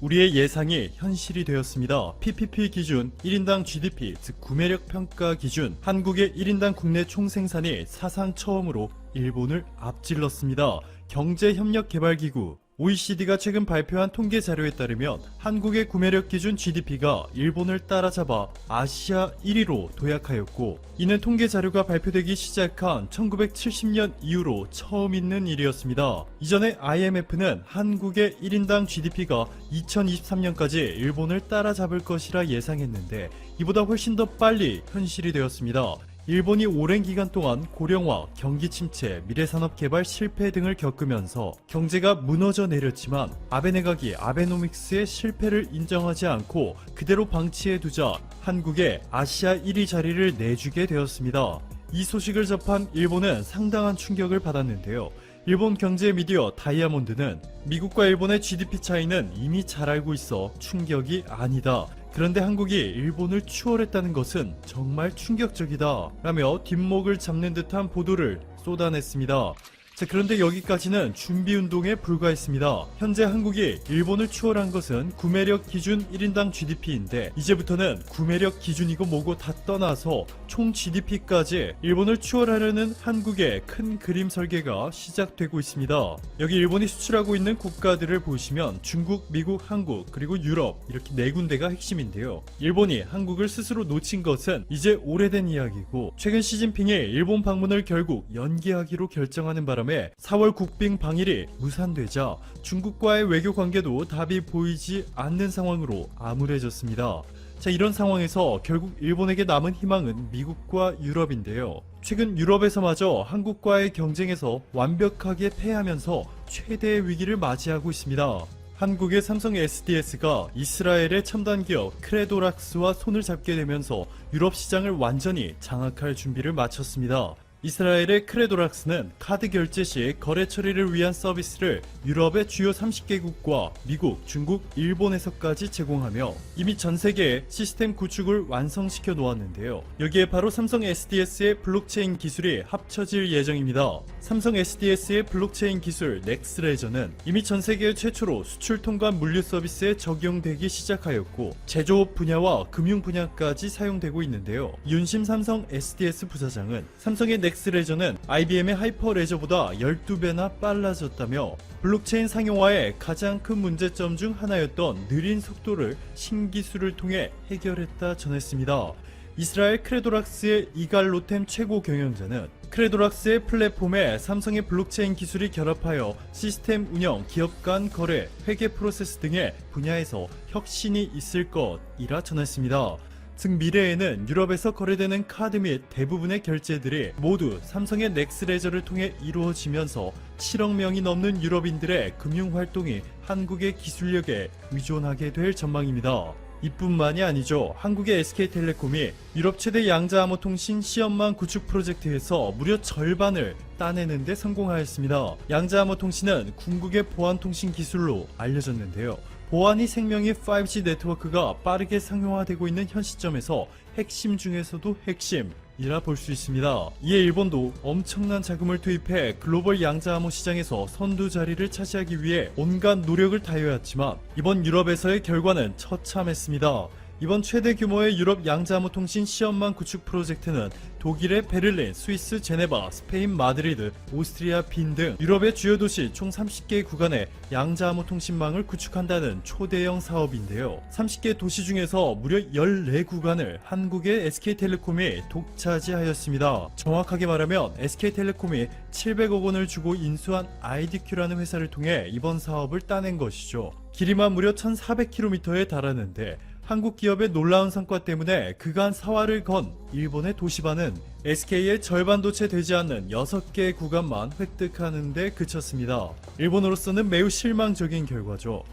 우리의 예상이 현실이 되었습니다. PPP 기준 1인당 GDP, 즉 구매력 평가 기준 한국의 1인당 국내 총생산이 사상 처음으로 일본을 앞질렀습니다. 경제협력개발기구 OECD가 최근 발표한 통계 자료에 따르면 한국의 구매력 기준 GDP가 일본을 따라잡아 아시아 1위로 도약하였고, 이는 통계 자료가 발표되기 시작한 1970년 이후로 처음 있는 일이었습니다. 이전에 IMF는 한국의 1인당 GDP가 2023년까지 일본을 따라잡을 것이라 예상했는데 이보다 훨씬 더 빨리 현실이 되었습니다. 일본이 오랜 기간 동안 고령화, 경기 침체, 미래산업 개발 실패 등을 겪으면서 경제가 무너져 내렸지만 아베 내각이 아베노믹스의 실패를 인정하지 않고 그대로 방치해두자 한국에 아시아 1위 자리를 내주게 되었습니다. 이 소식을 접한 일본은 상당한 충격을 받았는데요. 일본 경제 미디어 다이아몬드는 미국과 일본의 GDP 차이는 이미 잘 알고 있어 충격이 아니다. 그런데 한국이 일본을 추월했다는 것은 정말 충격적이다 라며 뒷목을 잡는 듯한 보도를 쏟아냈습니다. 자, 그런데 여기까지는 준비운동에 불과했습니다. 현재 한국이 일본을 추월한 것은 구매력 기준 1인당 GDP인데 이제부터는 구매력 기준이고 뭐고 다 떠나서 총 GDP까지 일본을 추월하려는 한국의 큰 그림 설계가 시작되고 있습니다. 여기 일본이 수출하고 있는 국가들을 보시면 중국, 미국, 한국, 그리고 유럽 이렇게 네 군데가 핵심인데요. 일본이 한국을 스스로 놓친 것은 이제 오래된 이야기고, 최근 시진핑이 일본 방문을 결국 연기하기로 결정하는 바람에 4월 국빈 방일이 무산되자 중국과의 외교 관계도 답이 보이지 않는 상황으로 암울해졌습니다. 자, 이런 상황에서 결국 일본에게 남은 희망은 미국과 유럽인데요. 최근 유럽에서마저 한국과의 경쟁에서 완벽하게 패하면서 최대의 위기를 맞이하고 있습니다. 한국의 삼성 SDS가 이스라엘의 첨단 기업 크레도락스와 손을 잡게 되면서 유럽 시장을 완전히 장악할 준비를 마쳤습니다. 이스라엘의 크레도락스는 카드 결제 시 거래 처리를 위한 서비스를 유럽의 주요 30개국과 미국, 중국, 일본에서까지 제공하며 이미 전 세계에 시스템 구축을 완성시켜 놓았는데요. 여기에 바로 삼성 SDS의 블록체인 기술이 합쳐질 예정입니다. 삼성 SDS의 블록체인 기술 넥스레저는 이미 전 세계 최초로 수출 통관 물류 서비스에 적용되기 시작하였고 제조업 분야와 금융 분야까지 사용되고 있는데요. 윤심 삼성 SDS 부사장은 삼성의 넥스레저는 IBM의 하이퍼레저보다 12배나 빨라졌다며 블록체인 상용화의 가장 큰 문제점 중 하나였던 느린 속도를 신기술을 통해 해결했다 전했습니다. 이스라엘 크레도락스의 이갈 로템 최고 경영자는 크레도락스의 플랫폼에 삼성의 블록체인 기술이 결합하여 시스템 운영, 기업 간 거래, 회계 프로세스 등의 분야에서 혁신이 있을 것이라 전했습니다. 즉 미래에는 유럽에서 거래되는 카드 및 대부분의 결제들이 모두 삼성의 넥스레저를 통해 이루어지면서 7억 명이 넘는 유럽인들의 금융활동이 한국의 기술력에 의존하게 될 전망입니다. 이뿐만이 아니죠. 한국의 SK텔레콤이 유럽 최대 양자암호통신 시험망 구축 프로젝트에서 무려 절반을 따내는 데 성공하였습니다. 양자암호통신은 궁극의 보안통신 기술로 알려졌는데요. 보안이 생명의 5G 네트워크가 빠르게 상용화되고 있는 현 시점에서 핵심 중에서도 핵심이라 볼 수 있습니다. 이에 일본도 엄청난 자금을 투입해 글로벌 양자암호 시장에서 선두 자리를 차지하기 위해 온갖 노력을 다해왔지만 이번 유럽에서의 결과는 처참했습니다. 이번 최대 규모의 유럽 양자암호 통신 시험망 구축 프로젝트는 독일의 베를린, 스위스 제네바, 스페인 마드리드, 오스트리아 빈 등 유럽의 주요 도시 총 30개 구간에 양자암호 통신망을 구축한다는 초대형 사업인데요. 30개 도시 중에서 무려 14구간을 한국의 SK텔레콤이 독차지하였습니다. 정확하게 말하면 SK텔레콤이 700억 원을 주고 인수한 IDQ라는 회사를 통해 이번 사업을 따낸 것이죠. 길이만 무려 1400km에 달하는데 한국 기업의 놀라운 성과 때문에 그간 사활을 건 일본의 도시반은 SK의 절반도 채 되지 않는 6개의 구간만 획득하는 데 그쳤습니다. 일본으로서는 매우 실망적인 결과죠.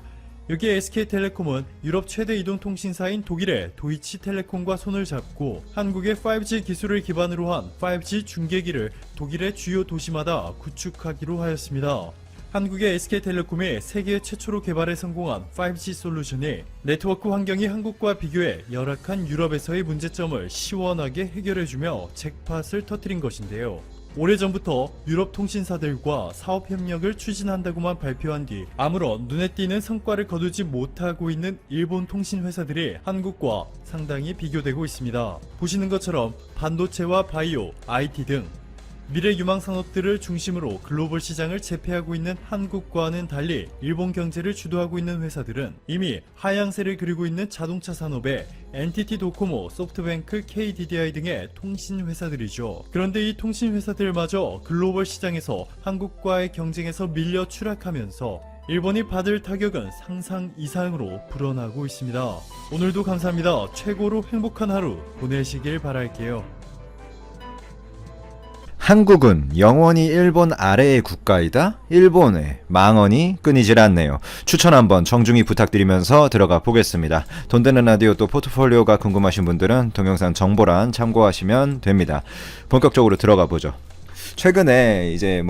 여기에 SK텔레콤은 유럽 최대 이동통신사인 독일의 도이치텔레콤과 손을 잡고 한국의 5G 기술을 기반으로 한 5G 중계기를 독일의 주요 도시마다 구축하기로 하였습니다. 한국의 SK텔레콤이 세계 최초로 개발에 성공한 5G 솔루션이 네트워크 환경이 한국과 비교해 열악한 유럽에서의 문제점을 시원하게 해결해주며 잭팟을 터뜨린 것인데요. 오래전부터 유럽 통신사들과 사업 협력을 추진한다고만 발표한 뒤 아무런 눈에 띄는 성과를 거두지 못하고 있는 일본 통신 회사들이 한국과 상당히 비교되고 있습니다. 보시는 것처럼 반도체와 바이오, IT 등 미래 유망 산업들을 중심으로 글로벌 시장을 제패하고 있는 한국과는 달리 일본 경제를 주도하고 있는 회사들은 이미 하향세를 그리고 있는 자동차 산업의 NTT 도코모, 소프트뱅크, KDDI 등의 통신 회사들이죠. 그런데 이 통신 회사들마저 글로벌 시장에서 한국과의 경쟁에서 밀려 추락하면서 일본이 받을 타격은 상상 이상으로 불어나고 있습니다. 오늘도 감사합니다. 최고로 행복한 하루 보내시길 바랄게요. 한국은 영원히 일본 아래의 국가이다? 일본의 망언이 끊이질 않네요. 추천 한번 정중히 부탁드리면서 들어가 보겠습니다. 돈 되는 라디오 또 포트폴리오가 궁금하신 분들은 동영상 정보란 참고하시면 됩니다. 본격적으로 들어가 보죠. 최근에 이제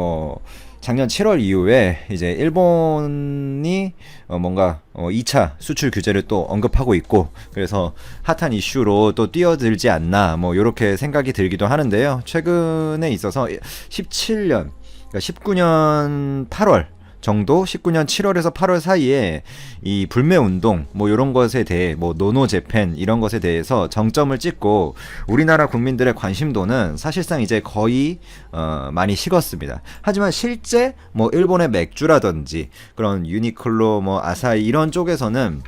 작년 7월 이후에 이제 일본이 뭔가 2차 수출 규제를 또 언급하고 있고, 그래서 핫한 이슈로 또 뛰어들지 않나 요렇게 생각이 들기도 하는데요. 최근에 있어서 17년, 그러니까 19년 8월 정도, 19년 7월에서 8월 사이에 이 불매 운동 요런 것에 대해 노노 재팬 이런 것에 대해서 정점을 찍고 우리나라 국민들의 관심도는 사실상 이제 거의 많이 식었습니다. 하지만 실제 일본의 맥주라든지 그런 유니클로 아사히 이런 쪽에서는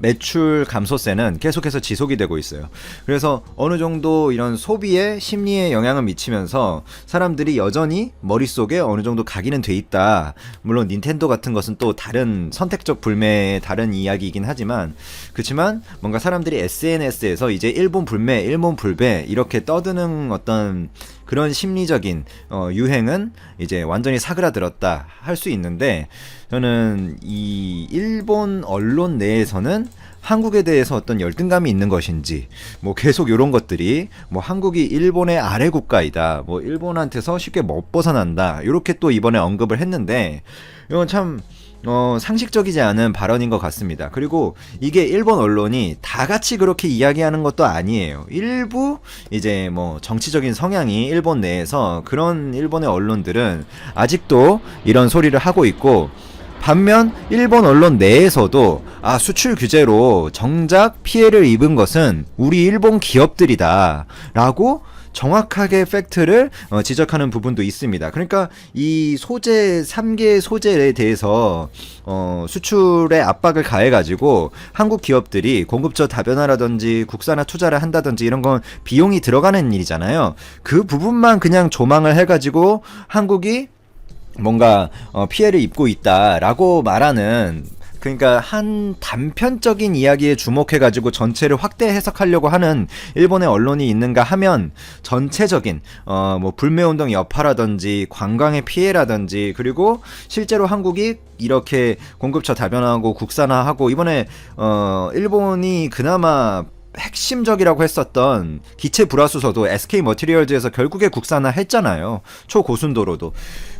매출 감소세는 계속해서 지속이 되고 있어요. 그래서 어느 정도 이런 소비의 심리에 영향을 미치면서 사람들이 여전히 머릿속에 어느 정도 각인은 돼 있다. 물론 닌텐도 같은 것은 또 다른 선택적 불매의 다른 이야기이긴 하지만, 그렇지만 뭔가 사람들이 SNS에서 이제 일본 불매, 일본 불배 이렇게 떠드는 어떤 그런 심리적인 유행은 이제 완전히 사그라들었다 할 수 있는데, 저는 이 일본 언론 내에서는 한국에 대해서 어떤 열등감이 있는 것인지 계속 이런 것들이 한국이 일본의 아래 국가이다, 일본한테서 쉽게 못 벗어난다 이렇게 또 이번에 언급을 했는데, 이건 참 상식적이지 않은 발언인 것 같습니다. 그리고 이게 일본 언론이 다 같이 그렇게 이야기하는 것도 아니에요. 일부 이제 정치적인 성향이 일본 내에서 그런 일본의 언론들은 아직도 이런 소리를 하고 있고, 반면 일본 언론 내에서도 수출 규제로 정작 피해를 입은 것은 우리 일본 기업들이다 라고 정확하게 팩트를 지적하는 부분도 있습니다. 그러니까 이 소재 3개 소재에 대해서 수출에 압박을 가해가지고 한국 기업들이 공급처 다변화라든지 국산화 투자를 한다든지 이런 건 비용이 들어가는 일이잖아요. 그 부분만 그냥 조망을 해가지고 한국이 뭔가 피해를 입고 있다라고 말하는, 그러니까 한 단편적인 이야기에 주목해가지고 전체를 확대 해석하려고 하는 일본의 언론이 있는가 하면, 전체적인 불매운동 여파라든지 관광의 피해라든지, 그리고 실제로 한국이 이렇게 공급처 다변화하고 국산화하고, 이번에 일본이 그나마 핵심적이라고 했었던 기체 불화수소도 SK 머티리얼즈에서 결국에 국산화 했잖아요. 초고순도로도.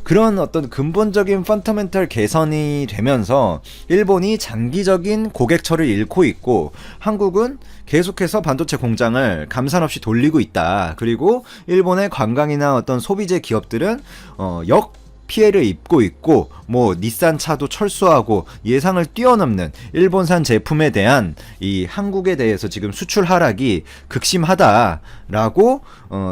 그런 어떤 근본적인 펀더멘털 개선이 되면서 일본이 장기적인 고객처를 잃고 있고, 한국은 계속해서 반도체 공장을 감산 없이 돌리고 있다. 그리고 일본의 관광이나 어떤 소비재 기업들은 피해를 입고 있고, 닛산 차도 철수하고 예상을 뛰어넘는 일본산 제품에 대한 이 한국에 대해서 지금 수출 하락이 극심하다라고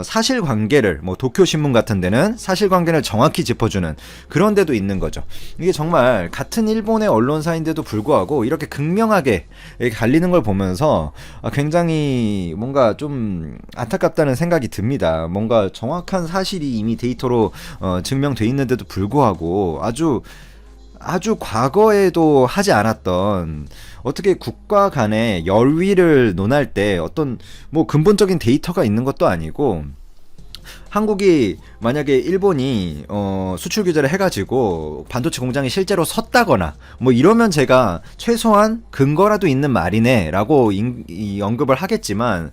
사실관계를 도쿄신문 같은 데는 사실관계를 정확히 짚어주는 그런 데도 있는 거죠. 이게 정말 같은 일본의 언론사인데도 불구하고 이렇게 극명하게 갈리는 걸 보면서 굉장히 뭔가 좀 안타깝다는 생각이 듭니다. 뭔가 정확한 사실이 이미 데이터로 증명돼 있는데도 불구하고 아주 과거에도 하지 않았던, 어떻게 국가 간의 열위를 논할 때 어떤 근본적인 데이터가 있는 것도 아니고, 한국이 만약에 일본이 수출 규제를 해가지고 반도체 공장이 실제로 섰다거나 이러면 제가 최소한 근거라도 있는 말이네 라고 언급을 하겠지만,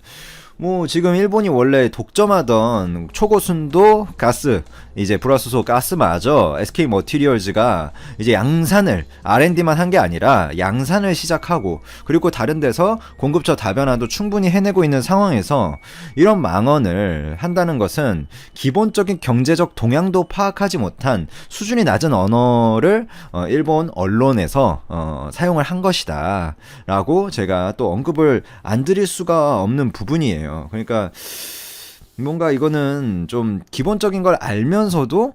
지금 일본이 원래 독점하던 초고순도 가스, 이제 불화수소 가스마저 SK 머티리얼즈가 이제 양산을 R&D만 한 게 아니라 양산을 시작하고 그리고 다른 데서 공급처 다변화도 충분히 해내고 있는 상황에서 이런 망언을 한다는 것은 기본적인 경제적 동향도 파악하지 못한 수준이 낮은 언어를 일본 언론에서 사용을 한 것이다 라고 제가 또 언급을 안 드릴 수가 없는 부분이에요. 그러니까 뭔가 이거는 좀 기본적인 걸 알면서도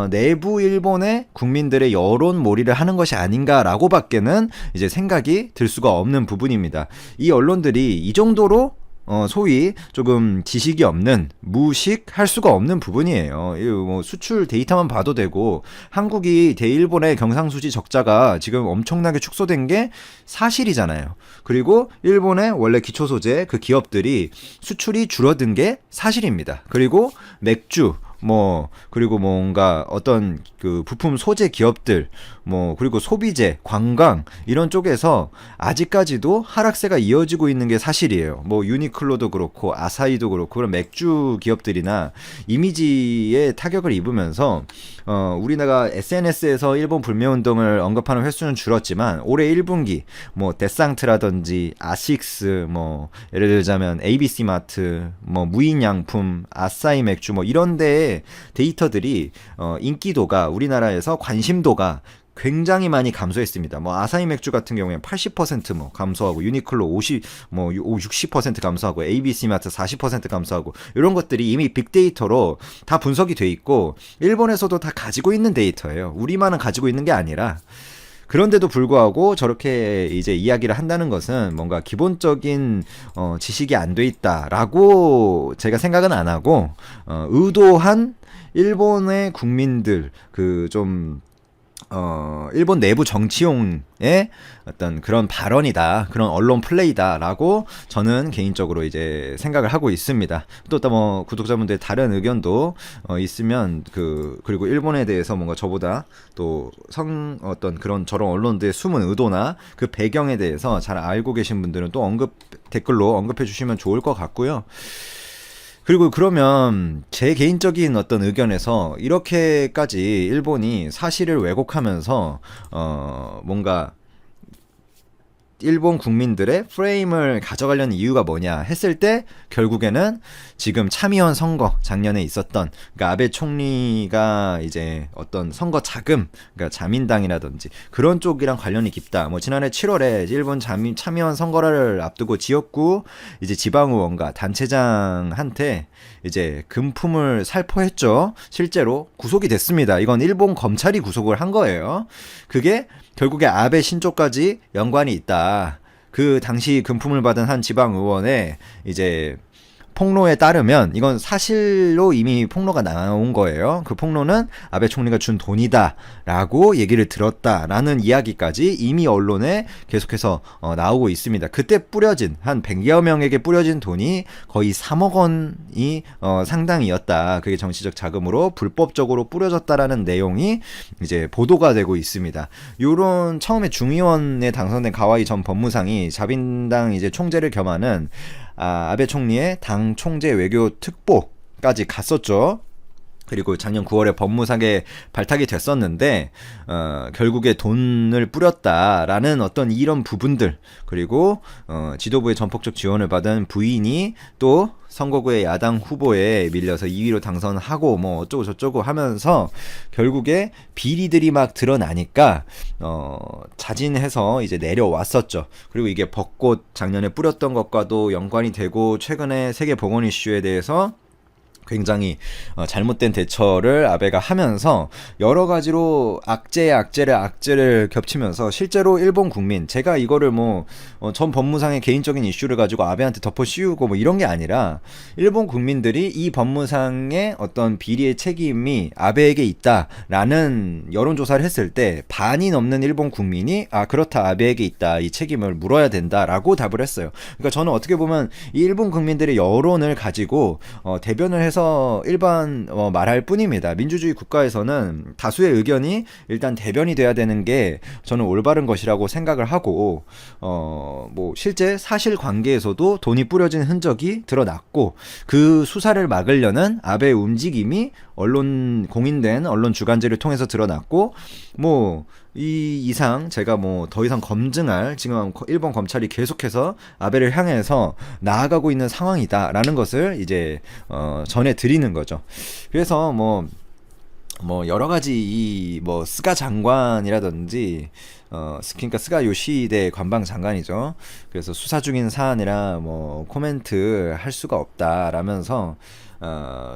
내부 일본의 국민들의 여론몰이를 하는 것이 아닌가라고 밖에는 이제 생각이 들 수가 없는 부분입니다. 이 언론들이 이 정도로 소위 조금 지식이 없는 무식할 수가 없는 부분이에요. 뭐 수출 데이터만 봐도 되고 한국이 대일본의 경상수지 적자가 지금 엄청나게 축소된 게 사실이잖아요. 그리고 일본의 원래 기초소재 그 기업들이 수출이 줄어든 게 사실입니다. 그리고 맥주 그리고 뭔가 어떤 그 부품 소재 기업들, 그리고 소비재, 관광, 이런 쪽에서 아직까지도 하락세가 이어지고 있는 게 사실이에요. 유니클로도 그렇고, 아사히도 그렇고, 그런 맥주 기업들이나 이미지에 타격을 입으면서, 우리나라 SNS에서 일본 불매운동을 언급하는 횟수는 줄었지만, 올해 1분기, 데상트라든지, 아식스, 예를 들자면 ABC마트, 무인양품, 아사히 맥주, 이런 데에 데이터들이 인기도가 우리나라에서 관심도가 굉장히 많이 감소했습니다. 아사히 맥주 같은 경우에 80% 감소하고 유니클로 60% 감소하고 ABC마트 40% 감소하고 이런 것들이 이미 빅데이터로 다 분석이 돼 있고 일본에서도 다 가지고 있는 데이터예요. 우리만은 가지고 있는 게 아니라 그런데도 불구하고 저렇게 이제 이야기를 한다는 것은 뭔가 기본적인 지식이 안 돼 있다라고 제가 생각은 안 하고 의도한 일본의 국민들 일본 내부 정치용의 어떤 그런 발언이다, 그런 언론 플레이다라고 저는 개인적으로 이제 생각을 하고 있습니다. 또 구독자분들의 다른 의견도 있으면 그리고 일본에 대해서 뭔가 저보다 또 어떤 그런 저런 언론들의 숨은 의도나 그 배경에 대해서 잘 알고 계신 분들은 또 댓글로 언급해 주시면 좋을 것 같고요. 그리고 그러면 제 개인적인 어떤 의견에서 이렇게까지 일본이 사실을 왜곡하면서 뭔가 일본 국민들의 프레임을 가져가려는 이유가 뭐냐 했을 때 결국에는 지금 참의원 선거 작년에 있었던 그러니까 아베 총리가 이제 어떤 선거 자금 그러니까 자민당이라든지 그런 쪽이랑 관련이 깊다. 지난해 7월에 일본 참의원 선거를 앞두고 지역구 이제 지방의원과 단체장한테 이제 금품을 살포했죠. 실제로 구속이 됐습니다. 이건 일본 검찰이 구속을 한 거예요. 그게 결국에 아베 신조까지 연관이 있다. 그 당시 금품을 받은 한 지방 의원의 이제 폭로에 따르면 이건 사실로 이미 폭로가 나온 거예요. 그 폭로는 아베 총리가 준 돈이다라고 얘기를 들었다라는 이야기까지 이미 언론에 계속해서 나오고 있습니다. 그때 뿌려진 한 100여 명에게 뿌려진 돈이 거의 3억 원이 상당이었다. 그게 정치적 자금으로 불법적으로 뿌려졌다라는 내용이 이제 보도가 되고 있습니다. 요런 처음에 중의원에 당선된 가와이 전 법무상이 자민당 이제 총재를 겸하는 아베 총리의 당 총재 외교 특보까지 갔었죠. 그리고 작년 9월에 법무상에 발탁이 됐었는데 결국에 돈을 뿌렸다라는 어떤 이런 부분들 그리고 지도부의 전폭적 지원을 받은 부인이 또 선거구의 야당 후보에 밀려서 2위로 당선하고 어쩌고 저쩌고 하면서 결국에 비리들이 막 드러나니까 자진해서 이제 내려왔었죠. 그리고 이게 벚꽃 작년에 뿌렸던 것과도 연관이 되고 최근에 세계보건 이슈에 대해서 굉장히 잘못된 대처를 아베가 하면서 여러 가지로 악재를 겹치면서 실제로 일본 국민 제가 이거를 전 법무상의 개인적인 이슈를 가지고 아베한테 덮어 씌우고 이런 게 아니라 일본 국민들이 이 법무상의 어떤 비리의 책임이 아베에게 있다라는 여론조사를 했을 때 반이 넘는 일본 국민이 그렇다 아베에게 있다 이 책임을 물어야 된다라고 답을 했어요. 그러니까 저는 어떻게 보면 이 일본 국민들의 여론을 가지고 대변을 해서 대해서 일반 말할 뿐입니다. 민주주의 국가에서는 다수의 의견이 일단 대변이 돼야 되는 게 저는 올바른 것이라고 생각을 하고 뭐 실제 사실관계에서도 돈이 뿌려진 흔적이 드러났고 그 수사를 막으려는 아베의 움직임이 공인된 언론 주간지를 통해서 드러났고 뭐 이 이상 제가 뭐 더 이상 검증할 지금 일본 검찰이 계속해서 아베를 향해서 나아가고 있는 상황이다라는 것을 이제 전해 드리는 거죠. 그래서 뭐 여러 가지 이 뭐 스가 장관이라든지 그러니까 스가 요시히데 관방 장관이죠. 그래서 수사 중인 사안이라 뭐 코멘트 할 수가 없다라면서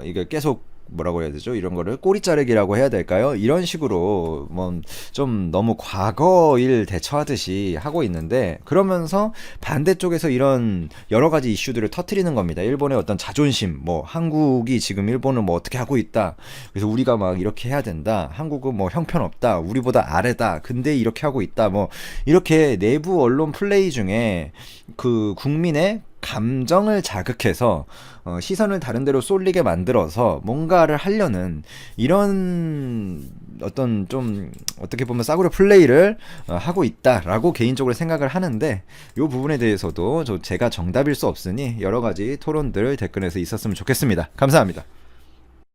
이게 계속 뭐라고 해야 되죠? 이런 거를 꼬리 자르기라고 해야 될까요? 이런 식으로 뭐 좀 너무 과거일 대처하듯이 하고 있는데, 그러면서 반대쪽에서 이런 여러 가지 이슈들을 터뜨리는 겁니다. 일본의 어떤 자존심, 뭐 한국이 지금 일본을 뭐 어떻게 하고 있다. 그래서 우리가 막 이렇게 해야 된다. 한국은 뭐 형편없다. 우리보다 아래다. 근데 이렇게 하고 있다. 뭐 이렇게 내부 언론 플레이 중에 그 국민의 감정을 자극해서 시선을 다른 데로 쏠리게 만들어서 뭔가를 하려는 이런 어떤 좀 어떻게 보면 싸구려 플레이를 하고 있다라고 개인적으로 생각을 하는데, 이 부분에 대해서도 제가 정답일 수 없으니 여러 가지 토론들 댓글에서 있었으면 좋겠습니다. 감사합니다.